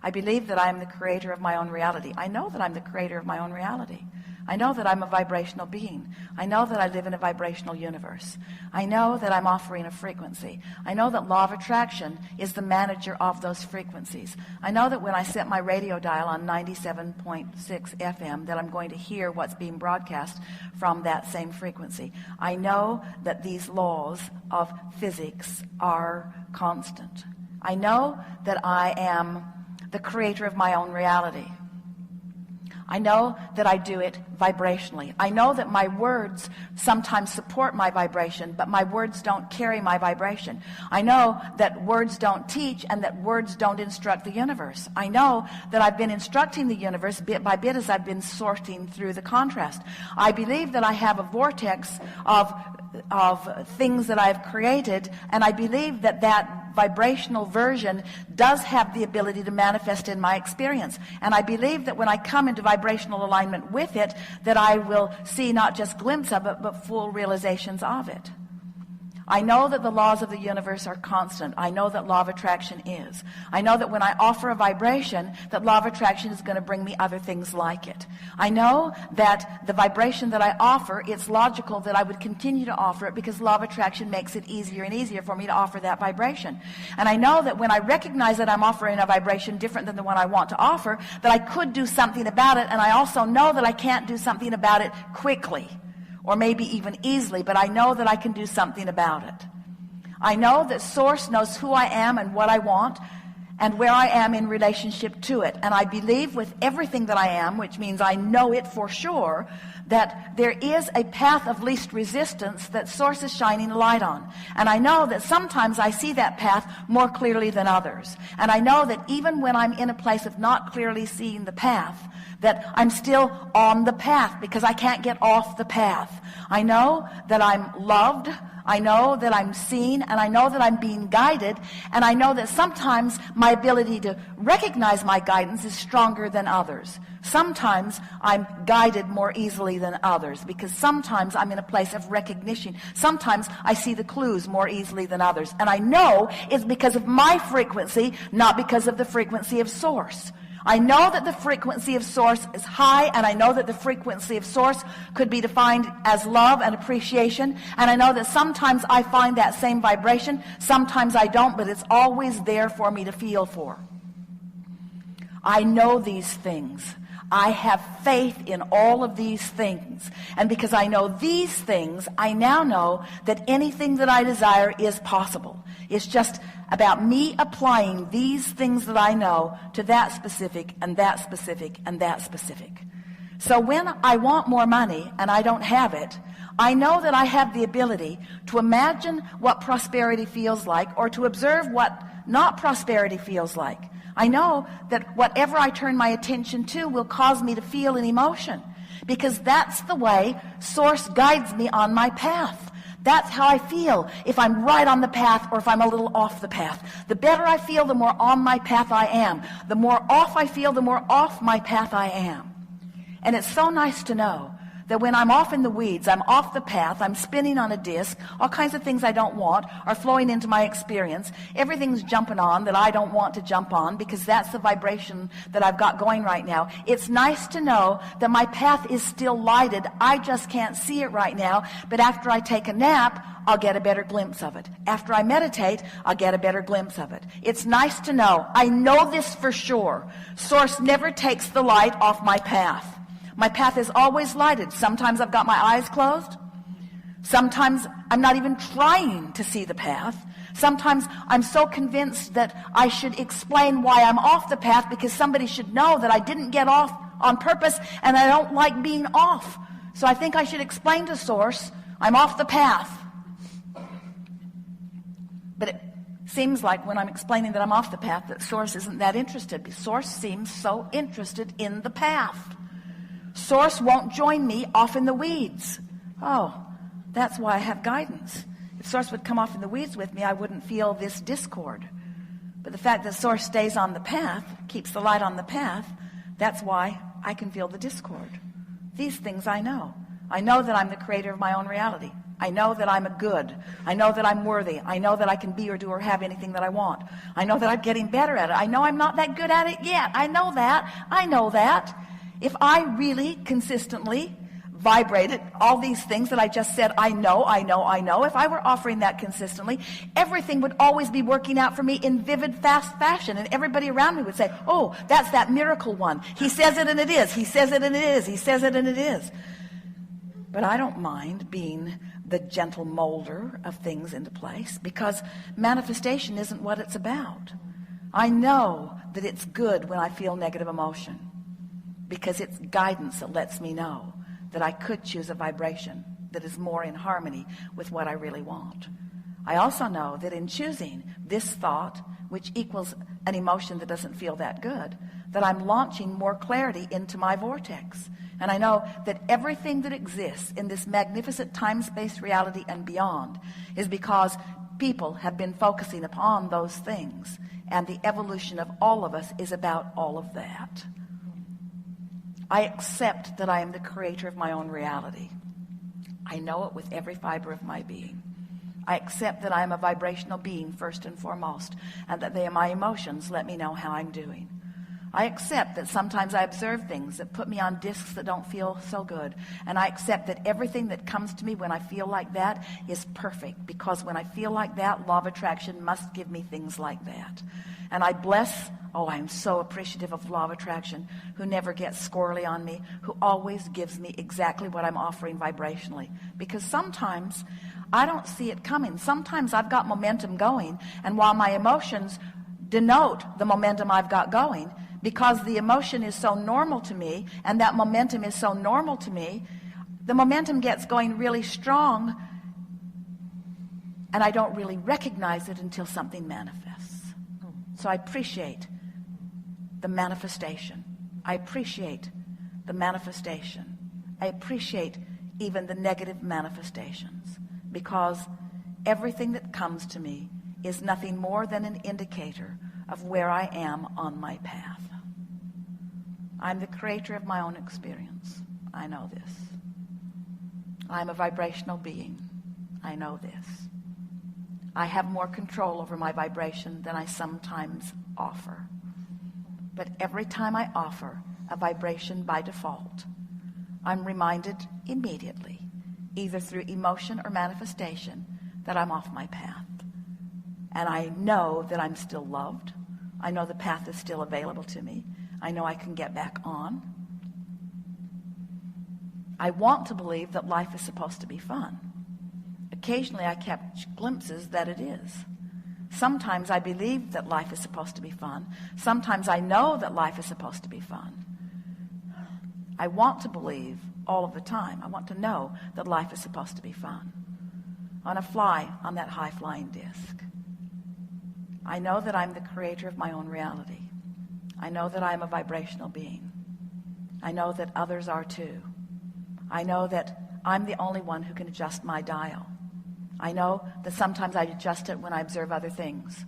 I believe that I am the creator of my own reality. I know that I'm the creator of my own reality. I know that I'm a vibrational being. I know that I live in a vibrational universe. I know that I'm offering a frequency. I know that law of attraction is the manager of those frequencies. I know that when I set my radio dial on 97.6 FM that I'm going to hear what's being broadcast from that same frequency. I know that these laws of physics are constant. I know that I am the creator of my own reality. I know that I do it vibrationally. I know that my words sometimes support my vibration, but my words don't carry my vibration. I know that words don't teach and that words don't instruct the universe. I know that I've been instructing the universe bit by bit as I've been sorting through the contrast. I believe that I have a vortex of things that I've created, and I believe that that vibrational version does have the ability to manifest in my experience. And I believe that when I come into vibrational alignment with it, that I will see not just glimpses of it, but full realizations of it. I know that the laws of the universe are constant. I know that law of attraction is. I know that when I offer a vibration, that law of attraction is going to bring me other things like it. I know that the vibration that I offer, it's logical that I would continue to offer it because law of attraction makes it easier and easier for me to offer that vibration. And I know that when I recognize that I'm offering a vibration different than the one I want to offer, that I could do something about it, and I also know that I can't do something about it quickly. Or maybe even easily, but I know that I can do something about it. I know that Source knows who I am and what I want and where I am in relationship to it. And I believe with everything that I am, which means I know it for sure, that there is a path of least resistance that Source is shining a light on. And I know that sometimes I see that path more clearly than others. And I know that even when I'm in a place of not clearly seeing the path, that I'm still on the path because I can't get off the path. I know that I'm loved, I know that I'm seen, and I know that I'm being guided, and I know that sometimes my ability to recognize my guidance is stronger than others. Sometimes I'm guided more easily than others because sometimes I'm in a place of recognition. Sometimes I see the clues more easily than others. And I know it's because of my frequency, not because of the frequency of Source. I know that the frequency of Source is high, and I know that the frequency of Source could be defined as love and appreciation, and I know that sometimes I find that same vibration, sometimes I don't, but it's always there for me to feel for. I know these things. I have faith in all of these things, and because I know these things, I now know that anything that I desire is possible. It's just about me applying these things that I know to that specific and that specific and that specific. So when I want more money and I don't have it, I know that I have the ability to imagine what prosperity feels like or to observe what not prosperity feels like. I know that whatever I turn my attention to will cause me to feel an emotion because that's the way Source guides me on my path. That's how I feel if I'm right on the path or if I'm a little off the path. The better I feel, the more on my path I am. The more off I feel, the more off my path I am. And it's so nice to know that when I'm off in the weeds, I'm off the path, I'm spinning on a disc, all kinds of things I don't want are flowing into my experience. Everything's jumping on that I don't want to jump on because that's the vibration that I've got going right now. It's nice to know that my path is still lighted. I just can't see it right now, but after I take a nap, I'll get a better glimpse of it. After I meditate, I'll get a better glimpse of it. It's nice to know. I know this for sure. Source never takes the light off my path. My path is always lighted. Sometimes I've got my eyes closed. Sometimes I'm not even trying to see the path. Sometimes I'm so convinced that I should explain why I'm off the path because somebody should know that I didn't get off on purpose and I don't like being off. So I think I should explain to Source I'm off the path. But it seems like when I'm explaining that I'm off the path that Source isn't that interested. Source seems so interested in the path. Source won't join me off in the weeds. Oh, that's why I have guidance. If Source would come off in the weeds with me, I wouldn't feel this discord. But the fact that Source stays on the path, keeps the light on the path, that's why I can feel the discord. These things I know. I know that I'm the creator of my own reality. I know that I'm a good. I know that I'm worthy. I know that I can be or do or have anything that I want. I know that I'm getting better at it. I know I'm not that good at it yet. I know that. I know that. If I really consistently vibrated all these things that I just said, I know, if I were offering that consistently, everything would always be working out for me in vivid, fast fashion, and everybody around me would say, oh, that's that miracle one. He says it and it is. He says it and it is. He says it and it is. But I don't mind being the gentle molder of things into place, because manifestation isn't what it's about. I know that it's good when I feel negative emotion, because it's guidance that lets me know that I could choose a vibration that is more in harmony with what I really want. I also know that in choosing this thought, which equals an emotion that doesn't feel that good, that I'm launching more clarity into my vortex. And I know that everything that exists in this magnificent time-space reality and beyond is because people have been focusing upon those things. And the evolution of all of us is about all of that. I accept that I am the creator of my own reality. I know it with every fiber of my being. I accept that I am a vibrational being first and foremost, and that my emotions let me know how I'm doing. I accept that sometimes I observe things that put me on discs that don't feel so good. And I accept that everything that comes to me when I feel like that is perfect, because when I feel like that, law of attraction must give me things like that. And I bless, I'm so appreciative of law of attraction, who never gets squirrely on me, who always gives me exactly what I'm offering vibrationally. Because sometimes I don't see it coming. Sometimes I've got momentum going, and while my emotions denote the momentum I've got going, because the emotion is so normal to me, and that momentum is so normal to me, the momentum gets going really strong, and I don't really recognize it until something manifests. So I appreciate the manifestation. I appreciate the manifestation. I appreciate even the negative manifestations, because everything that comes to me is nothing more than an indicator of where I am on my path. I'm the creator of my own experience. I know this. I'm a vibrational being. I know this. I have more control over my vibration than I sometimes offer. But every time I offer a vibration by default, I'm reminded immediately, either through emotion or manifestation, that I'm off my path. And I know that I'm still loved. I know the path is still available to me. I know I can get back on. I want to believe that life is supposed to be fun. Occasionally I catch glimpses that it is. Sometimes I believe that life is supposed to be fun. Sometimes I know that life is supposed to be fun. I want to believe all of the time. I want to know that life is supposed to be fun. I want to fly on that high-flying disc. I know that I'm the creator of my own reality. I know that I am a vibrational being. I know that others are too. I know that I'm the only one who can adjust my dial. I know that sometimes I adjust it when I observe other things.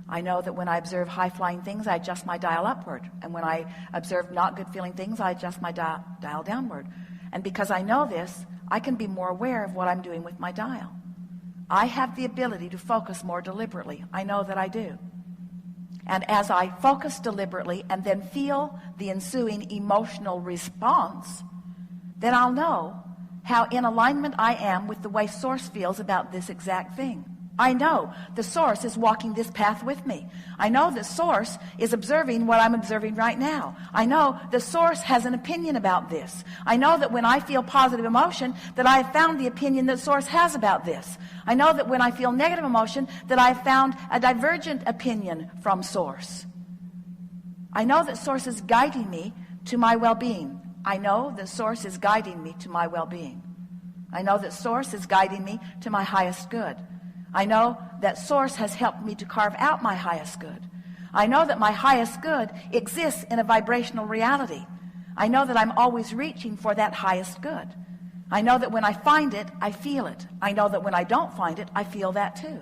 I know that when I observe high-flying things, I adjust my dial upward. And when I observe not good-feeling things, I adjust my dial downward. And because I know this, I can be more aware of what I'm doing with my dial. I have the ability to focus more deliberately. I know that I do. And as I focus deliberately and then feel the ensuing emotional response, then I'll know how in alignment I am with the way Source feels about this exact thing. I know the Source is walking this path with me. I know the Source is observing what I'm observing right now. I know the Source has an opinion about this. I know that when I feel positive emotion, that I have found the opinion that Source has about this. I know that when I feel negative emotion, that I have found a divergent opinion from Source. I know that Source is guiding me to my well-being. I know that Source is guiding me to my well-being. I know that Source is guiding me to my highest good. I know that Source has helped me to carve out my highest good. I know that my highest good exists in a vibrational reality. I know that I'm always reaching for that highest good. I know that when I find it, I feel it. I know that when I don't find it, I feel that too.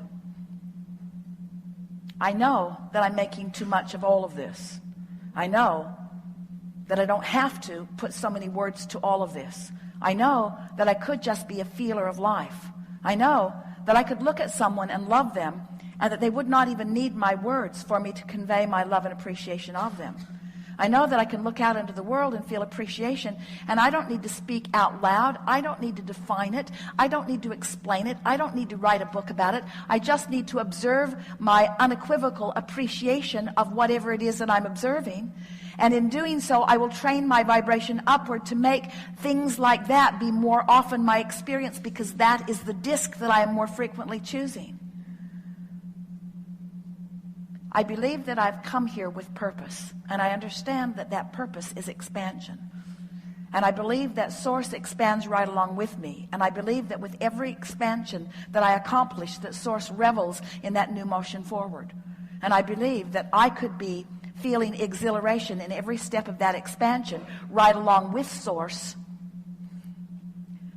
I know that I'm making too much of all of this. I know that I don't have to put so many words to all of this. I know that I could just be a feeler of life. I know that I could look at someone and love them, and that they would not even need my words for me to convey my love and appreciation of them. I know that I can look out into the world and feel appreciation, and I don't need to speak out loud. I don't need to define it. I don't need to explain it. I don't need to write a book about it. I just need to observe my unequivocal appreciation of whatever it is that I'm observing. And in doing so, I will train my vibration upward to make things like that be more often my experience, because that is the disc that I am more frequently choosing. I believe that I've come here with purpose, and I understand that that purpose is expansion. And I believe that Source expands right along with me, and I believe that with every expansion that I accomplish, that Source revels in that new motion forward. And I believe that I could be feeling exhilaration in every step of that expansion right along with Source,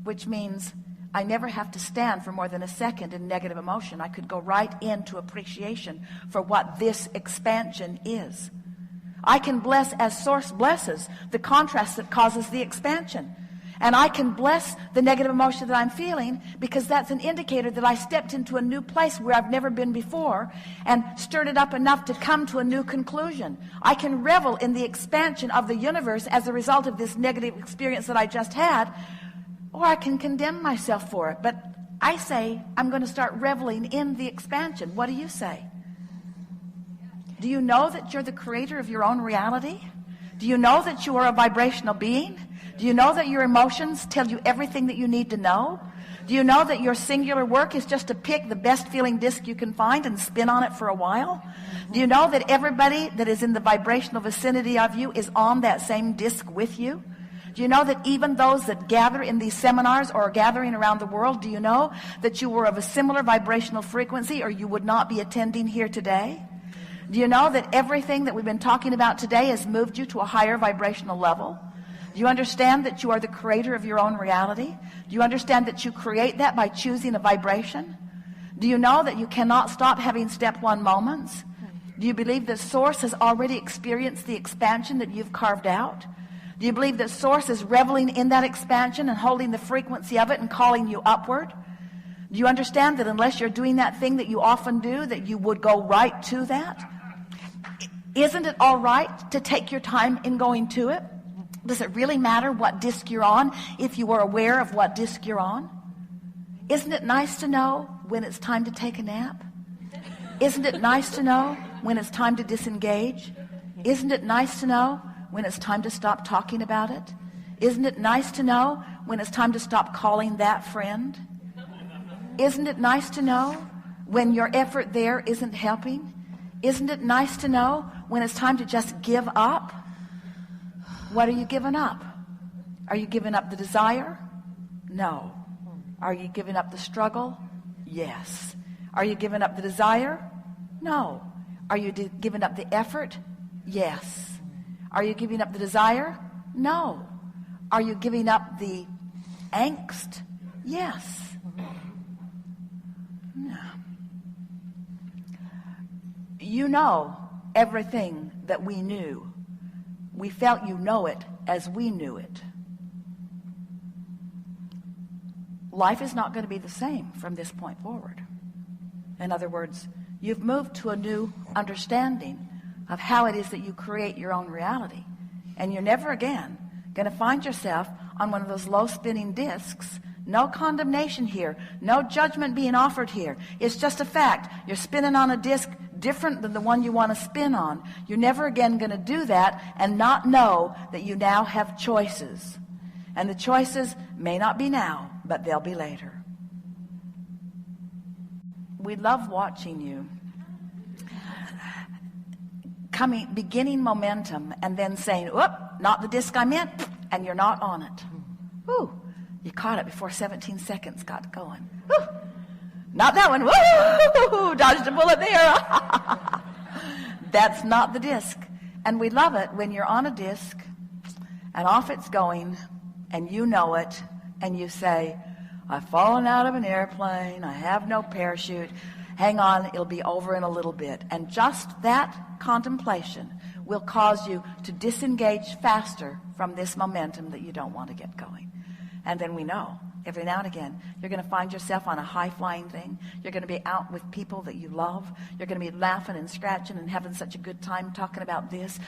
which means I never have to stand for more than a second in negative emotion. I could go right into appreciation for what this expansion is. I can bless as Source blesses the contrast that causes the expansion. And I can bless the negative emotion that I'm feeling, because that's an indicator that I stepped into a new place where I've never been before and stirred it up enough to come to a new conclusion. I can revel in the expansion of the universe as a result of this negative experience that I just had, or I can condemn myself for it. But I say I'm going to start reveling in the expansion. What do you say? Do you know that you're the creator of your own reality? Do you know that you are a vibrational being? Do you know that your emotions tell you everything that you need to know? Do you know that your singular work is just to pick the best feeling disc you can find and spin on it for a while? Do you know that everybody that is in the vibrational vicinity of you is on that same disc with you? Do you know that even those that gather in these seminars or are gathering around the world, do you know that you were of a similar vibrational frequency, or you would not be attending here today? Do you know that everything that we've been talking about today has moved you to a higher vibrational level? Do you understand that you are the creator of your own reality? Do you understand that you create that by choosing a vibration? Do you know that you cannot stop having step one moments? Do you believe that Source has already experienced the expansion that you've carved out? Do you believe that Source is reveling in that expansion and holding the frequency of it and calling you upward? Do you understand that unless you're doing that thing that you often do, that you would go right to that? Isn't it all right to take your time in going to it? Does it really matter what disc you're on if you are aware of what disc you're on? Isn't it nice to know when it's time to take a nap? Isn't it nice to know when it's time to disengage? Isn't it nice to know when it's time to stop talking about it? Isn't it nice to know when it's time to stop calling that friend? Isn't it nice to know when your effort there isn't helping? Isn't it nice to know when it's time to just give up? What are you giving up? Are you giving up the desire? No. Are you giving up the struggle? Yes. Are you giving up the desire? No. Are you giving up the effort? Yes. Are you giving up the desire? No. Are you giving up the angst? Yes. No. You know everything that we knew. We felt you know it as we knew it. Life is not going to be the same from this point forward. In other words, you've moved to a new understanding of how it is that you create your own reality. And you're never again going to find yourself on one of those low spinning discs. No condemnation here. No judgment being offered here. It's just a fact. You're spinning on a disc different than the one you want to spin on. You're never again going to do that and not know that you now have choices. And the choices may not be now, but they'll be later. We love watching you beginning momentum and then saying, whoop, not the disc I'm in, and you're not on it. Woo, you caught it before 17 seconds got going. Woo, not that one. Woo, dodged a bullet there. That's not the disc. And we love it when you're on a disc and off it's going and you know it and you say, I've fallen out of an airplane, I have no parachute, hang on, it'll be over in a little bit. And just that contemplation will cause you to disengage faster from this momentum that you don't want to get going. And then we know Every now and again, you're going to find yourself on a high-flying thing. You're going to be out with people that you love. You're going to be laughing and scratching and having such a good time talking about this,